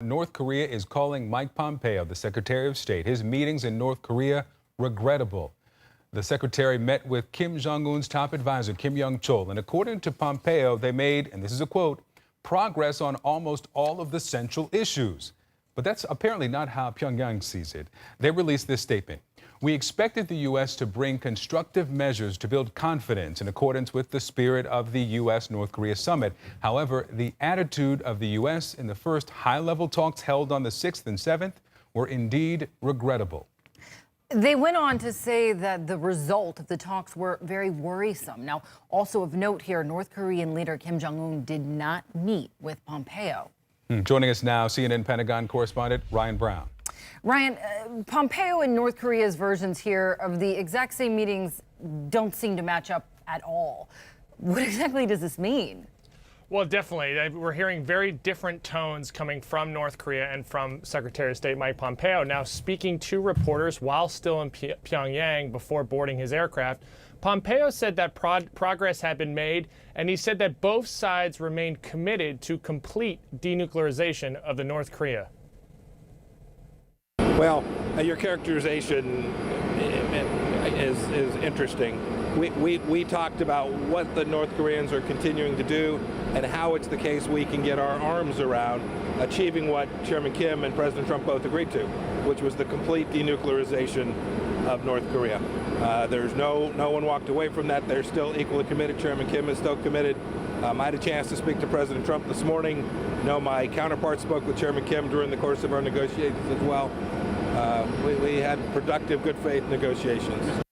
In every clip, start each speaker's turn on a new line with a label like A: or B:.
A: North Korea is calling Mike Pompeo, the Secretary of State, his meetings in North Korea regrettable. The secretary met with Kim Jong-un's top advisor, Kim Young-chol, and according to Pompeo, they made, and this is a quote, progress on almost all of the central issues. But that's apparently not how Pyongyang sees it. They released this statement. We expected the U.S. to bring constructive measures to build confidence in accordance with the spirit of the U.S.-North Korea summit. However, the attitude of the U.S. in the first high-level talks held on the 6th and 7th were indeed regrettable.
B: They went on to say that the result of the talks were very worrisome. Now, also of note here, North Korean leader Kim Jong-un did not meet with Pompeo.
A: Joining us now, CNN Pentagon correspondent Ryan Brown.
B: Ryan, Pompeo and North Korea's versions here of the exact same meetings don't seem to match up at all. What exactly does this mean?
C: Well, definitely. We're hearing very different tones coming from North Korea and from Secretary of State Mike Pompeo. Now, speaking to reporters while still in Pyongyang before boarding his aircraft, Pompeo said that progress had been made, and he said that both sides remained committed to complete denuclearization of the North Korea.
D: Well, your characterization is interesting. We talked about what the North Koreans are continuing to do and how it's the case we can get our arms around achieving what Chairman Kim and President Trump both agreed to, which was the complete denuclearization of North Korea. There's no one walked away from that. They're still equally committed. Chairman Kim is still committed. I had a chance to speak to President Trump this morning. My counterpart spoke with Chairman Kim during the course of our negotiations as well. We had productive, good faith negotiations.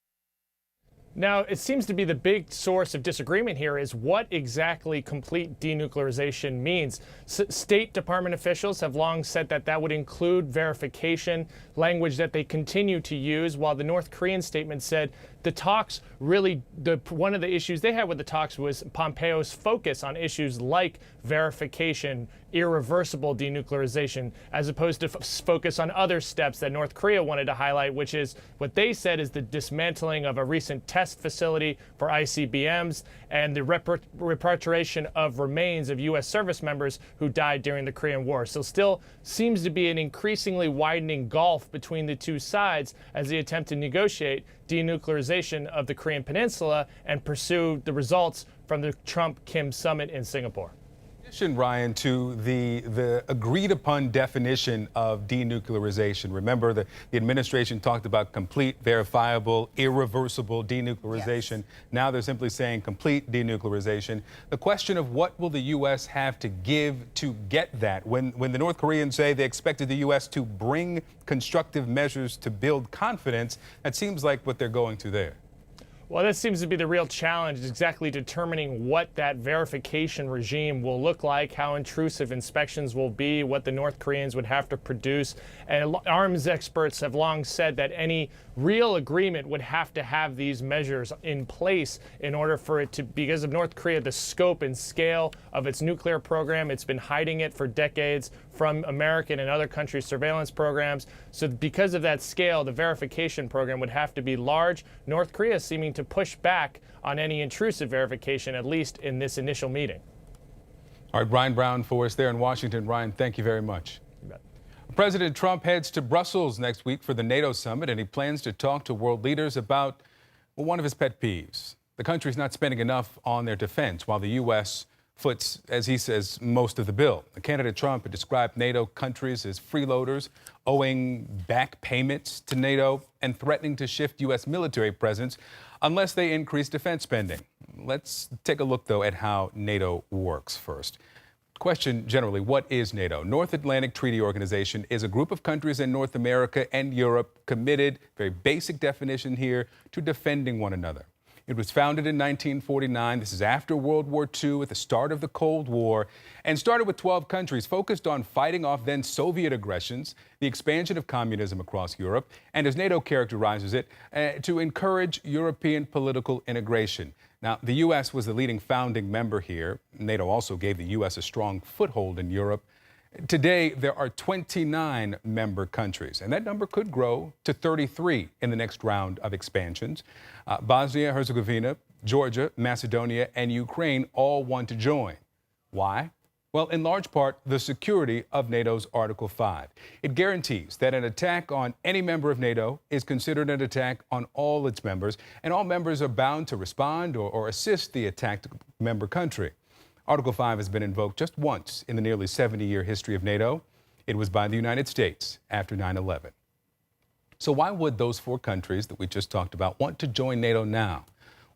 C: Now, it seems to be the big source of disagreement here is what exactly complete denuclearization means. State Department officials have long said that that would include verification, language that they continue to use, while the North Korean statement said the talks really, one of the issues they had with the talks was Pompeo's focus on issues like verification, irreversible denuclearization, as opposed to focus on other steps that North Korea wanted to highlight, which is what they said is the dismantling of a recent test facility for ICBMs and the repatriation of remains of U.S. service members who died during the Korean War. So still seems to be an increasingly widening gulf between the two sides as they attempt to negotiate denuclearization of the Korean Peninsula and pursue the results from the Trump-Kim summit in Singapore.
A: In addition, Ryan, to the agreed-upon definition of denuclearization, remember the administration talked about complete, verifiable, irreversible denuclearization. Yes. Now they're simply saying complete denuclearization. The question of what will the U.S. have to give to get that? When the North Koreans say they expected the U.S. to bring constructive measures to build confidence, that seems like what they're going to there.
C: Well, that seems to be the real challenge, is exactly determining what that verification regime will look like, how intrusive inspections will be, what the North Koreans would have to produce. And arms experts have long said that any real agreement would have to have these measures in place in order for it to, because of North Korea, the scope and scale of its nuclear program. It's been hiding it for decades from American and other countries' surveillance programs. So because of that scale, the verification program would have to be large. North Korea is seeming to push back on any intrusive verification, at least in this initial meeting.
A: All right, Ryan Brown for us there in Washington. Ryan, thank you very much.
C: You bet.
A: President Trump heads to Brussels next week for the NATO summit, and he plans to talk to world leaders about one of his pet peeves. The country's not spending enough on their defense, while the U.S. foots, as he says, most of the bill. Candidate Trump had described NATO countries as freeloaders, owing back payments to NATO and threatening to shift U.S. military presence unless they increase defense spending. Let's take a look, though, at how NATO works first. Question generally, what is NATO? North Atlantic Treaty Organization is a group of countries in North America and Europe committed, very basic definition here, to defending one another. It was founded in 1949. This is after World War II, at the start of the Cold War, and started with 12 countries focused on fighting off then Soviet aggressions, the expansion of communism across Europe, and as NATO characterizes it, to encourage European political integration. Now, the U.S. was the leading founding member here. NATO also gave the U.S. a strong foothold in Europe. Today, there are 29 member countries, and that number could grow to 33 in the next round of expansions. Bosnia-Herzegovina, Georgia, Macedonia, and Ukraine all want to join. Why? Well, in large part, the security of NATO's Article 5. It guarantees that an attack on any member of NATO is considered an attack on all its members, and all members are bound to respond or assist the attacked member country. Article 5 has been invoked just once in the nearly 70-year history of NATO. It was by the United States after 9/11. So why would those four countries that we just talked about want to join NATO now?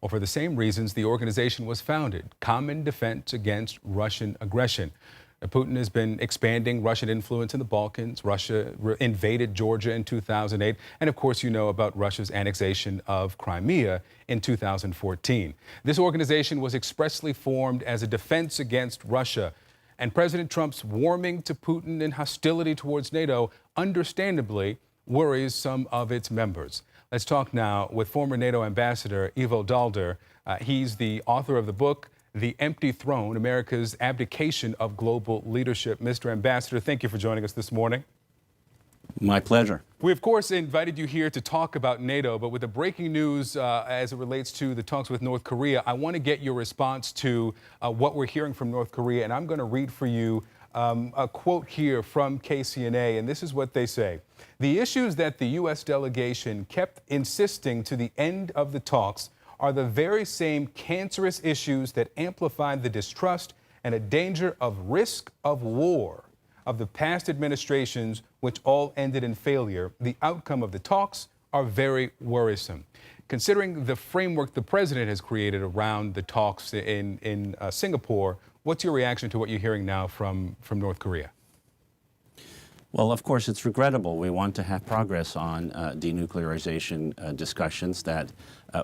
A: Well, for the same reasons the organization was founded: common defense against Russian aggression. Putin has been expanding Russian influence in the Balkans. Russia invaded Georgia in 2008. And of course, you know about Russia's annexation of Crimea in 2014. This organization was expressly formed as a defense against Russia. And President Trump's warming to Putin and hostility towards NATO understandably worries some of its members. Let's talk now with former NATO Ambassador Ivo Daalder. He's the author of the book, The Empty Throne, America's Abdication of Global Leadership. Mr. Ambassador, thank you for joining us this morning.
E: My pleasure.
A: We, of course, invited you here to talk about NATO, but with the breaking news as it relates to the talks with North Korea, I want to get your response to what we're hearing from North Korea. And I'm going to read for you a quote here from KCNA, and this is what they say. The issues that the U.S. delegation kept insisting to the end of the talks are the very same cancerous issues that amplified the distrust and a danger of risk of war of the past administrations, which all ended in failure. The outcome of the talks are very worrisome. Considering the framework the president has created around the talks in Singapore, what's your reaction to what you're hearing now from North Korea?
E: Well, of course, it's regrettable. We want to have progress on denuclearization discussions that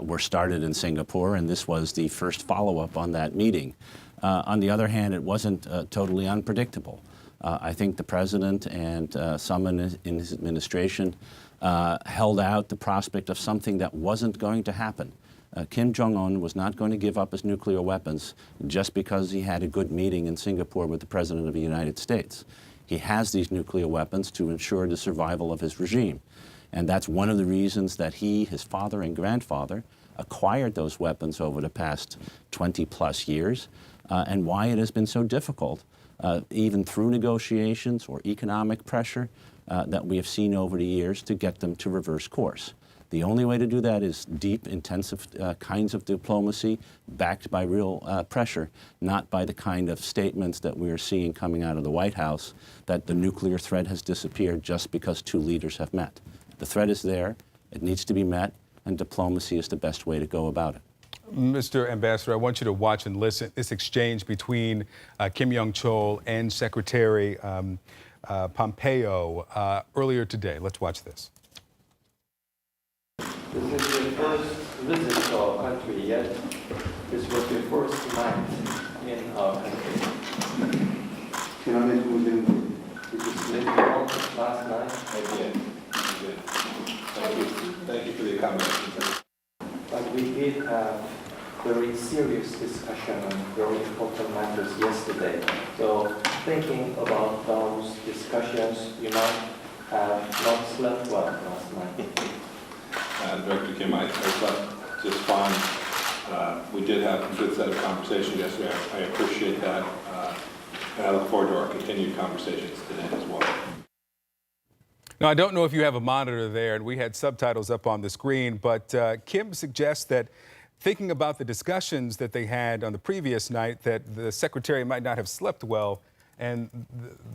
E: were started in Singapore, and this was the first follow-up on that meeting. On the other hand, it wasn't totally unpredictable. I think the president and some in his administration held out the prospect of something that wasn't going to happen. Kim Jong-un was not going to give up his nuclear weapons just because he had a good meeting in Singapore with the President of the United States. He has these nuclear weapons to ensure the survival of his regime. And that's one of the reasons that he, his father and grandfather, acquired those weapons over the past 20-plus years, and why it has been so difficult, even through negotiations or economic pressure that we have seen over the years, to get them to reverse course. The only way to do that is deep, intensive kinds of diplomacy backed by real pressure, not by the kind of statements that we are seeing coming out of the White House that the nuclear threat has disappeared just because two leaders have met. The threat is there, it needs to be met, and diplomacy is the best way to go about it.
A: Mr. Ambassador, I want you to watch and listen this exchange between Kim Yong-chol and Secretary Pompeo earlier today. Let's watch this.
F: This is your first visit to our country yet. This was your first night in our country. Did you sleep well last night?
D: I did. Thank you for the accommodation.
F: But we did have very serious discussion on very important matters yesterday. So thinking about those discussions, you might have not slept well last night.
D: Director Kim, I slept just fine. We did have a good set of conversations yesterday. I appreciate that. And I look forward to our continued conversations today as well.
A: Now, I don't know if you have a monitor there, and we had subtitles up on the screen, but Kim suggests that thinking about the discussions that they had on the previous night, that the secretary might not have slept well, and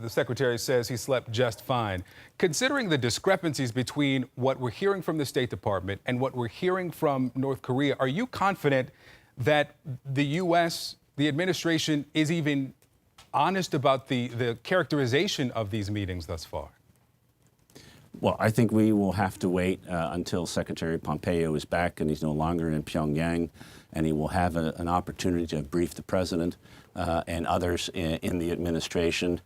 A: the secretary says he slept just fine. Considering the discrepancies between what we're hearing from the State Department and what we're hearing from North Korea, are you confident that the U.S., the administration, is even honest about the characterization of these meetings thus far?
E: Well, I think we will have to wait until Secretary Pompeo is back and he's no longer in Pyongyang, and he will have an opportunity to brief the president and others in the administration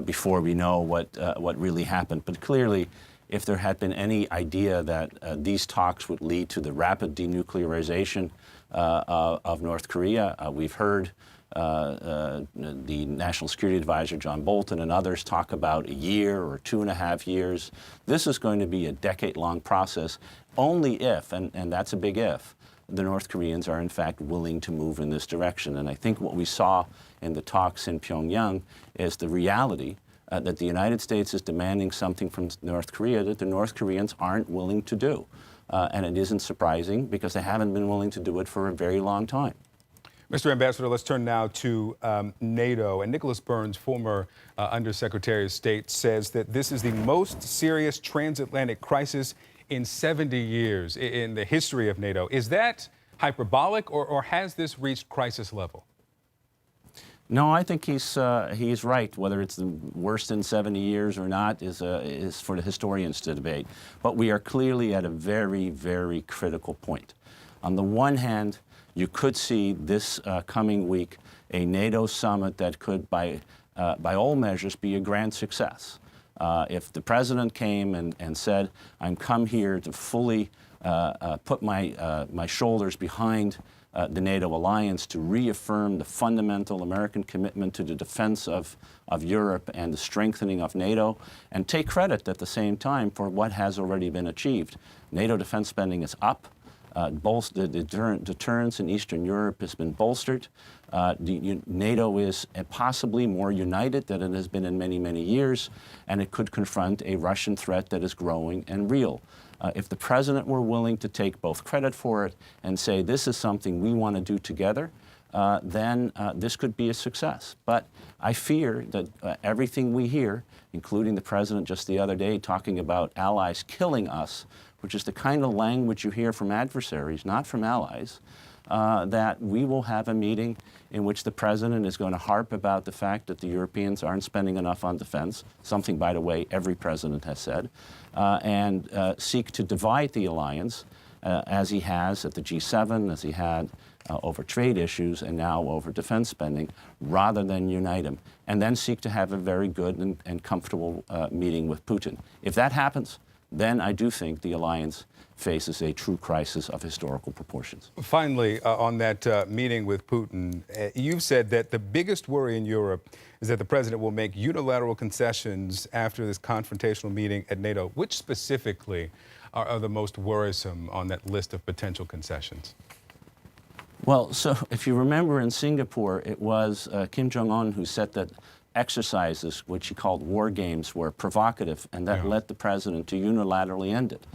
E: before we know what really happened. But clearly, if there had been any idea that these talks would lead to the rapid denuclearization of North Korea, we've heard the National Security Advisor, John Bolton, and others talk about a year or 2.5 years. This is going to be a decade-long process only if, and that's a big if, the North Koreans are in fact willing to move in this direction. And I think what we saw in the talks in Pyongyang is the reality that the United States is demanding something from North Korea that the North Koreans aren't willing to do. And it isn't surprising because they haven't been willing to do it for a very long time.
A: Mr. Ambassador, let's turn now to NATO. And Nicholas Burns, former Undersecretary of State, says that this is the most serious transatlantic crisis in 70 years in the history of NATO. Is that hyperbolic, or has this reached crisis level?
E: No, I think he's right. Whether it's the worst in 70 years or not is for the historians to debate. But we are clearly at a very, very critical point. On the one hand, you could see this coming week a NATO summit that could, by all measures, be a grand success. If the president came and said, "I'm come here to fully put my shoulders behind the NATO alliance to reaffirm the fundamental American commitment to the defense of Europe and the strengthening of NATO, and take credit at the same time for what has already been achieved." NATO defense spending is up. The deterrence in Eastern Europe has been bolstered. NATO is possibly more united than it has been in many, many years, and it could confront a Russian threat that is growing and real. If the president were willing to take both credit for it and say this is something we want to do together, then this could be a success. But I fear that everything we hear, including the president just the other day talking about allies killing us, which is the kind of language you hear from adversaries, not from allies, that we will have a meeting in which the president is going to harp about the fact that the Europeans aren't spending enough on defense, something, by the way, every president has said, and seek to divide the alliance as he has at the G7, as he had over trade issues, and now over defense spending, rather than unite him, and then seek to have a very good and comfortable meeting with Putin. If that happens, then I do think the alliance faces a true crisis of historical proportions.
A: Finally, on that meeting with Putin, you've said that the biggest worry in Europe is that the president will make unilateral concessions after this confrontational meeting at NATO. Which specifically are the most worrisome on that list of potential concessions?
E: Well, so if you remember in Singapore, it was Kim Jong-un who said that exercises, which he called war games, were provocative, and that led the president to unilaterally end it.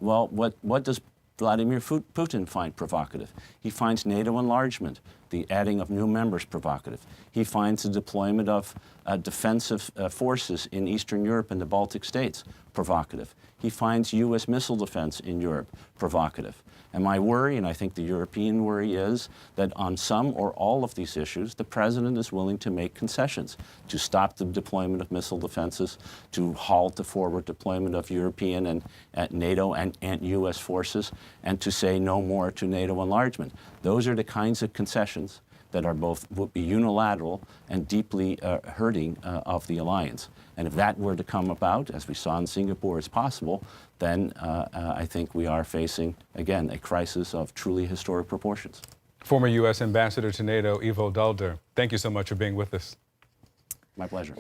E: Well, what does Vladimir Putin find provocative? He finds NATO enlargement, the adding of new members, provocative. He finds the deployment of defensive forces in Eastern Europe and the Baltic states provocative. He finds U.S. missile defense in Europe provocative. And my worry, and I think the European worry, is that on some or all of these issues, the president is willing to make concessions to stop the deployment of missile defenses, to halt the forward deployment of European and NATO and U.S. forces, and to say no more to NATO enlargement. Those are the kinds of concessions that are both would be unilateral and deeply hurting of the alliance. And if that were to come about, as we saw in Singapore as possible, then I think we are facing, again, a crisis of truly historic proportions.
A: Former U.S. Ambassador to NATO, Ivo Daalder, thank you so much for being with us.
E: My pleasure.